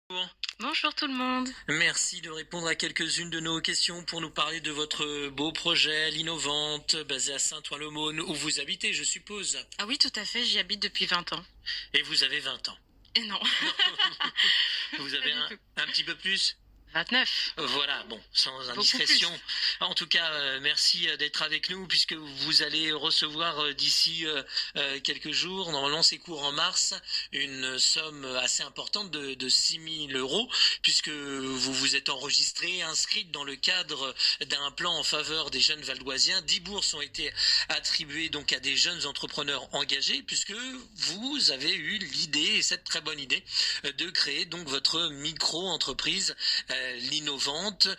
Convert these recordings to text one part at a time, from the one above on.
Bonjour. Bonjour tout le monde. Merci de répondre à quelques-unes de nos questions pour nous parler de votre beau projet, l'Innovante, basé à Saint-Ouen-l'Aumône, où vous habitez, je suppose. Ah oui, tout à fait, j'y habite depuis 20 ans. Et vous avez 20 ans. Et non, Vous avez pas du tout. un petit peu plus? 29. Voilà, bon, sans Beaucoup indiscrétion. plus. En tout cas, merci d'être avec nous puisque vous allez recevoir d'ici quelques jours, normalement c'est court en mars, une somme assez importante de 6 000 euros puisque vous vous êtes enregistré, inscrite dans le cadre d'un plan en faveur des jeunes valdoisiens. 10 bourses ont été attribuées donc à des jeunes entrepreneurs engagés puisque vous avez eu l'idée, et cette très bonne idée, de créer donc votre micro-entreprise l'Innovante.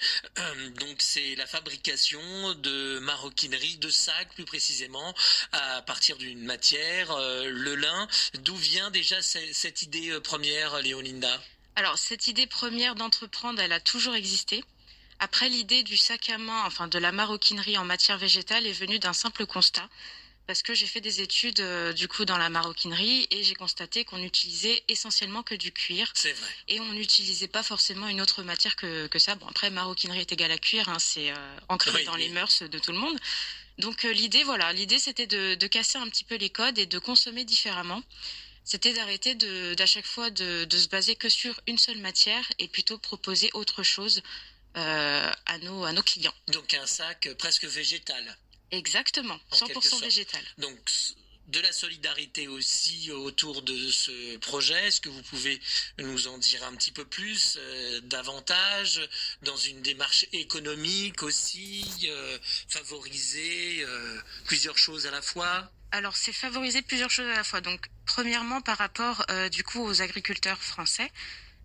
Donc c'est la fabrication de maroquinerie, de sacs plus précisément, à partir d'une matière, le lin. D'où vient déjà cette idée première, Léolinda? Alors, cette idée première d'entreprendre, elle a toujours existé. Après, l'idée du sac à main, enfin de la maroquinerie en matière végétale est venue d'un simple constat. Parce que j'ai fait des études du coup dans la maroquinerie et j'ai constaté qu'on utilisait essentiellement que du cuir. C'est vrai. Et on n'utilisait pas forcément une autre matière que ça. Bon, après, maroquinerie est égale à cuir, hein, c'est ancré Oui, dans les oui. mœurs de tout le monde. Donc l'idée c'était de casser un petit peu les codes et de consommer différemment. C'était d'arrêter d'à chaque fois de se baser que sur une seule matière et plutôt proposer autre chose à nos clients. Donc un sac presque végétal. Exactement, En quelque 100% sorte. végétal. Donc de la solidarité aussi autour de ce projet. Est-ce que vous pouvez nous en dire un petit peu plus, davantage, dans une démarche économique aussi, favoriser plusieurs choses à la fois? Alors, c'est favoriser plusieurs choses à la fois. Donc, premièrement, par rapport du coup aux agriculteurs français,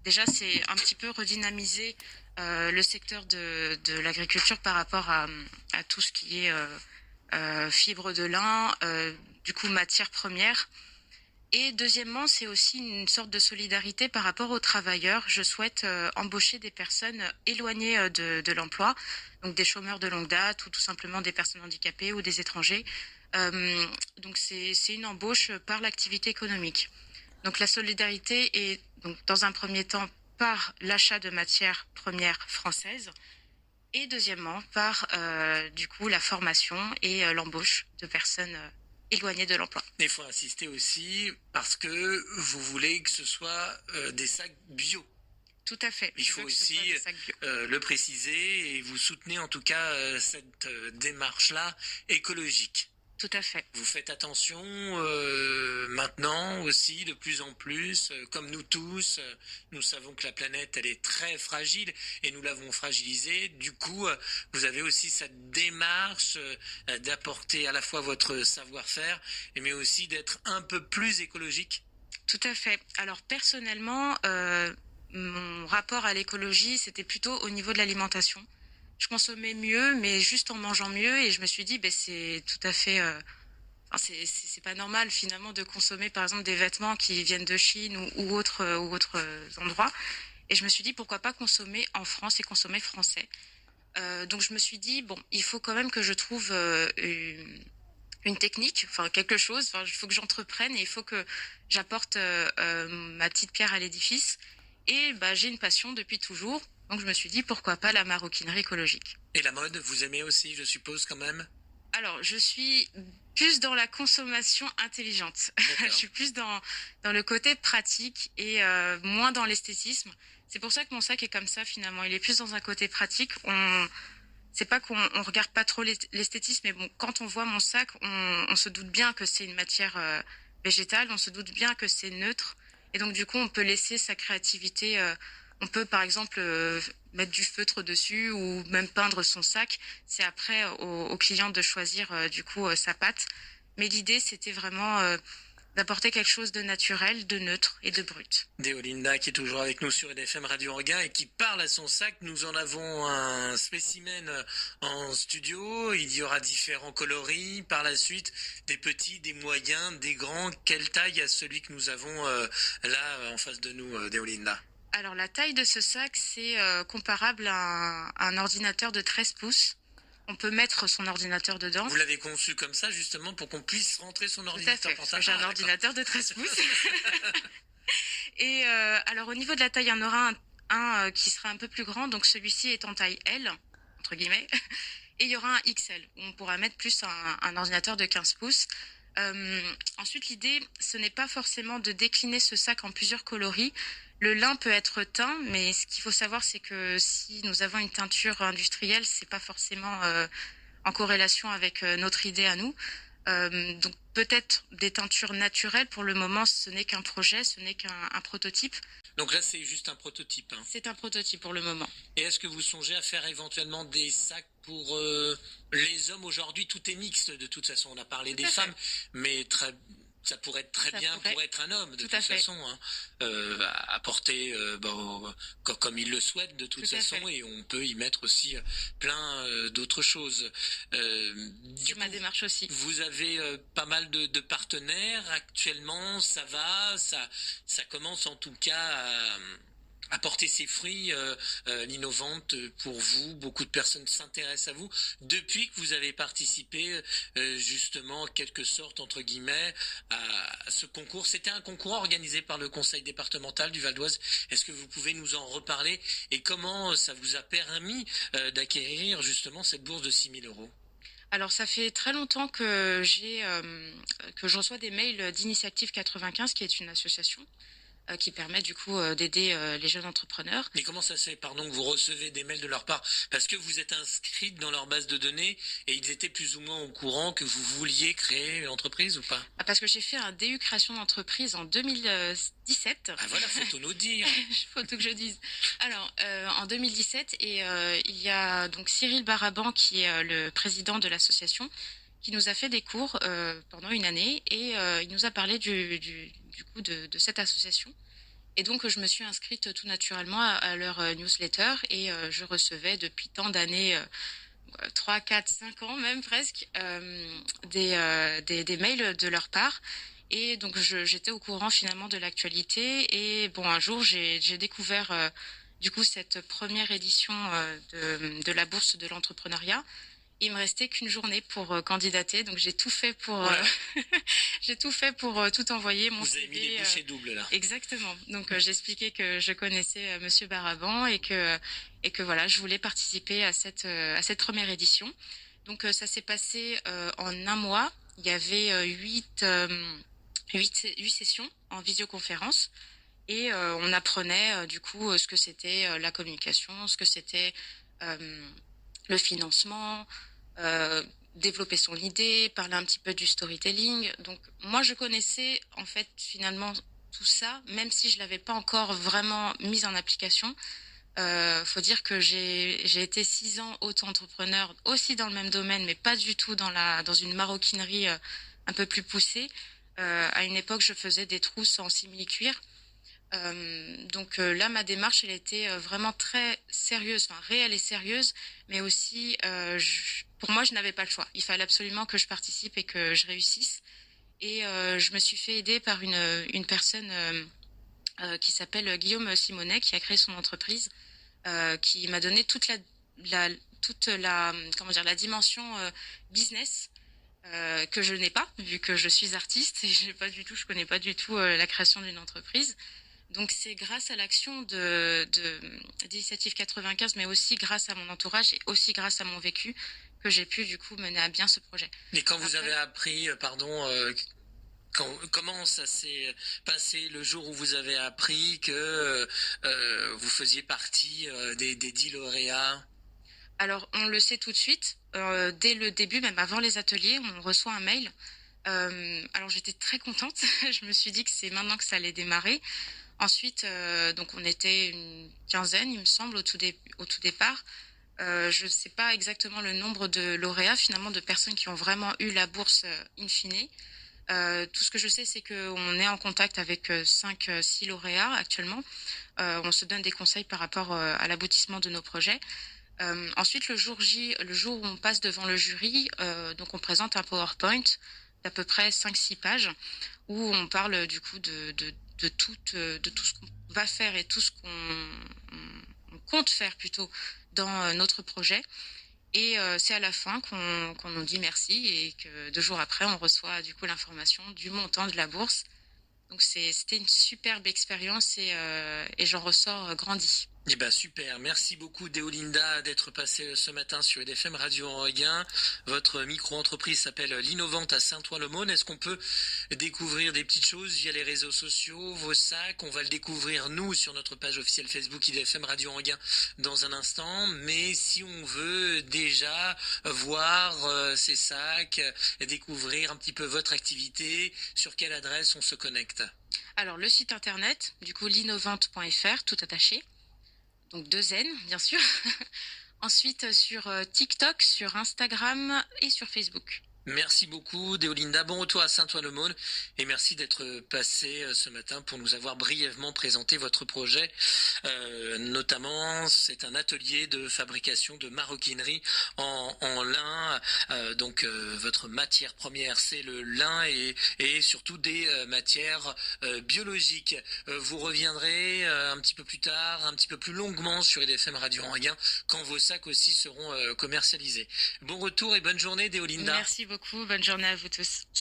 déjà c'est un petit peu redynamiser le secteur de l'agriculture par rapport à tout ce qui est fibre de lin, du coup matière première. Et deuxièmement, c'est aussi une sorte de solidarité par rapport aux travailleurs. Je souhaite embaucher des personnes éloignées de l'emploi, donc des chômeurs de longue date ou tout simplement des personnes handicapées ou des étrangers. Donc c'est une embauche par l'activité économique. Donc la solidarité est donc dans un premier temps par l'achat de matières premières françaises et deuxièmement par du coup la formation et l'embauche de personnes éloignées de l'emploi. Il faut insister aussi parce que vous voulez que ce soit des sacs bio. Tout à fait. Il faut aussi le préciser et vous soutenez en tout cas cette démarche-là écologique. Tout à fait. Vous faites attention maintenant aussi de plus en plus, comme nous tous, nous savons que la planète elle est très fragile et nous l'avons fragilisée. Du coup, vous avez aussi cette démarche d'apporter à la fois votre savoir-faire, mais aussi d'être un peu plus écologique. Tout à fait. Alors personnellement, mon rapport à l'écologie, c'était plutôt au niveau de l'alimentation. Je consommais mieux, mais juste en mangeant mieux, et je me suis dit, ben c'est tout à fait, enfin, c'est pas normal finalement de consommer par exemple des vêtements qui viennent de Chine ou autres endroits. Et je me suis dit pourquoi pas consommer en France et consommer français. Donc je me suis dit bon, il faut quand même que je trouve une technique, enfin quelque chose. Enfin, il faut que j'entreprenne et il faut que j'apporte ma petite pierre à l'édifice. Et bah j'ai une passion depuis toujours, donc je me suis dit pourquoi pas la maroquinerie écologique. Et la mode, vous aimez aussi, je suppose quand même. Alors je suis plus dans la consommation intelligente. Je suis plus dans le côté pratique et moins dans l'esthétisme. C'est pour ça que mon sac est comme ça finalement. Il est plus dans un côté pratique. C'est pas qu'on regarde pas trop l'esthétisme, mais bon, quand on voit mon sac, on se doute bien que c'est une matière végétale, on se doute bien que c'est neutre, et donc du coup, on peut laisser sa créativité. On peut par exemple mettre du feutre dessus ou même peindre son sac. C'est après au client de choisir du coup sa pâte. Mais l'idée, c'était vraiment d'apporter quelque chose de naturel, de neutre et de brut. Déolinda qui est toujours avec nous sur EDFM Radio Regain et qui parle à son sac. Nous en avons un spécimen en studio. Il y aura différents coloris. Par la suite, des petits, des moyens, des grands. Quelle taille a celui que nous avons là en face de nous, Déolinda? Alors la taille de ce sac, c'est comparable à un ordinateur de 13 pouces. On peut mettre son ordinateur dedans. Vous l'avez conçu comme ça justement pour qu'on puisse rentrer son Tout à ordinateur fait, parce que j'ai un ordinateur de 13 pouces. Et alors au niveau de la taille, il y en aura un qui sera un peu plus grand, donc celui-ci est en taille L, entre guillemets. Et il y aura un XL, où on pourra mettre plus un ordinateur de 15 pouces. Ensuite, l'idée, ce n'est pas forcément de décliner ce sac en plusieurs coloris. Le lin peut être teint, mais ce qu'il faut savoir, c'est que si nous avons une teinture industrielle, c'est pas forcément en corrélation avec notre idée à nous. Donc peut-être des teintures naturelles. Pour le moment, ce n'est qu'un projet, ce n'est qu'un prototype. Donc là, c'est juste un prototype, hein. C'est un prototype pour le moment. Et est-ce que vous songez à faire éventuellement des sacs pour les hommes aujourd'hui? Tout est mixte de toute façon. On a parlé des femmes, mais ça pourrait être très bien pour être un homme de toute façon, hein. À porter comme il le souhaite de toute façon, et on peut y mettre aussi plein d'autres choses. C'est ma démarche aussi. Vous avez pas mal de partenaires actuellement, ça va, ça commence en tout cas à porter ses fruits, l'innovante pour vous. Beaucoup de personnes s'intéressent à vous depuis que vous avez participé justement en quelque sorte entre guillemets à ce concours. C'était un concours organisé par le conseil départemental du Val d'Oise. Est-ce que vous pouvez nous en reparler et comment ça vous a permis d'acquérir justement cette bourse de 6 000 euros? Alors ça fait très longtemps que que je reçois des mails d'Initiative 95, qui est une association qui permet du coup d'aider les jeunes entrepreneurs. Mais comment ça se fait, pardon, que vous recevez des mails de leur part? Parce que vous êtes inscrite dans leur base de données et ils étaient plus ou moins au courant que vous vouliez créer une entreprise ou pas? Parce que j'ai fait un DU création d'entreprise en 2017. Ah voilà, faut tout nous dire. Faut tout que je dise. Alors, en 2017, et il y a donc Cyril Baraban, qui est le président de l'association, qui nous a fait des cours pendant une année, et il nous a parlé du coup de cette association. Et donc je me suis inscrite tout naturellement à leur newsletter, et je recevais depuis tant d'années, 3, 4, 5 ans même presque, des mails de leur part. Et donc j'étais au courant finalement de l'actualité. Et bon, un jour j'ai découvert du coup cette première édition de la bourse de l'entrepreneuriat. Il me restait qu'une journée pour candidater, donc j'ai tout fait pour j'ai tout fait pour tout envoyer. Mon Vous CV, avez mis les bouchées doubles là. Exactement. Donc j'expliquais que je connaissais Monsieur Baraban, et que voilà, je voulais participer à cette première édition. Donc ça s'est passé en un mois. Il y avait huit sessions en visioconférence. Et on apprenait du coup ce que c'était la communication, ce que c'était le financement, développer son idée, parler un petit peu du storytelling. Donc moi je connaissais en fait finalement tout ça, même si je l'avais pas encore vraiment mise en application. Faut dire que j'ai été 6 ans auto-entrepreneur aussi dans le même domaine, mais pas du tout dans une maroquinerie un peu plus poussée. À une époque, je faisais des trousses en simili-cuir. Donc là, ma démarche, elle était vraiment très sérieuse, enfin réelle et sérieuse, mais aussi, pour moi, je n'avais pas le choix. Il fallait absolument que je participe et que je réussisse. Et je me suis fait aider par une personne qui s'appelle Guillaume Simonet, qui a créé son entreprise, qui m'a donné toute la comment dire, la dimension business. Que je n'ai pas, vu que je suis artiste et je connais pas du tout la création d'une entreprise. Donc c'est grâce à l'action d'Initiative 95, mais aussi grâce à mon entourage et aussi grâce à mon vécu, que j'ai pu du coup mener à bien ce projet. Et quand vous avez appris, comment ça s'est passé le jour où vous avez appris que vous faisiez partie des 10 lauréats? Alors on le sait tout de suite, dès le début, même avant les ateliers, on reçoit un mail. Alors j'étais très contente, je me suis dit que c'est maintenant que ça allait démarrer. Ensuite, donc on était une quinzaine, il me semble, au tout départ. Je ne sais pas exactement le nombre de lauréats, finalement, de personnes qui ont vraiment eu la bourse in fine. Tout ce que je sais, c'est qu'on est en contact avec 5, 6 lauréats actuellement. On se donne des conseils par rapport à l'aboutissement de nos projets. Ensuite, le jour J, le jour où on passe devant le jury, donc on présente un PowerPoint d'à peu près 5-6 pages, où on parle du coup de tout ce qu'on va faire et tout ce qu'on compte faire plutôt dans notre projet. Et c'est à la fin qu'on nous dit merci, et que 2 jours après, on reçoit du coup l'information du montant de la bourse. Donc c'était une superbe expérience et j'en ressors grandi. Eh ben super, merci beaucoup Déolinda d'être passée ce matin sur EDFM Radio Enreguin. Votre micro-entreprise s'appelle l'Innovante à Saint-Ouen-l'Aumône. Est-ce qu'on peut découvrir des petites choses via les réseaux sociaux, vos sacs? On va le découvrir nous sur notre page officielle Facebook IDFM Radio Enreguin dans un instant. Mais si on veut déjà voir ces sacs, découvrir un petit peu votre activité, sur quelle adresse on se connecte? Alors le site internet, du coup l'innovante.fr, tout attaché. Donc 2N, bien sûr. Ensuite, sur TikTok, sur Instagram et sur Facebook. Merci beaucoup Déolinda, bon retour à Saint-Ouen-l'Aumône et merci d'être passé ce matin pour nous avoir brièvement présenté votre projet. Notamment, c'est un atelier de fabrication de maroquinerie en lin. Votre matière première, c'est le lin et surtout des matières biologiques. Vous reviendrez un petit peu plus tard, un petit peu plus longuement sur EDFM Radio Enreguin quand vos sacs aussi seront commercialisés. Bon retour et bonne journée Déolinda. Merci beaucoup, bonne journée à vous tous.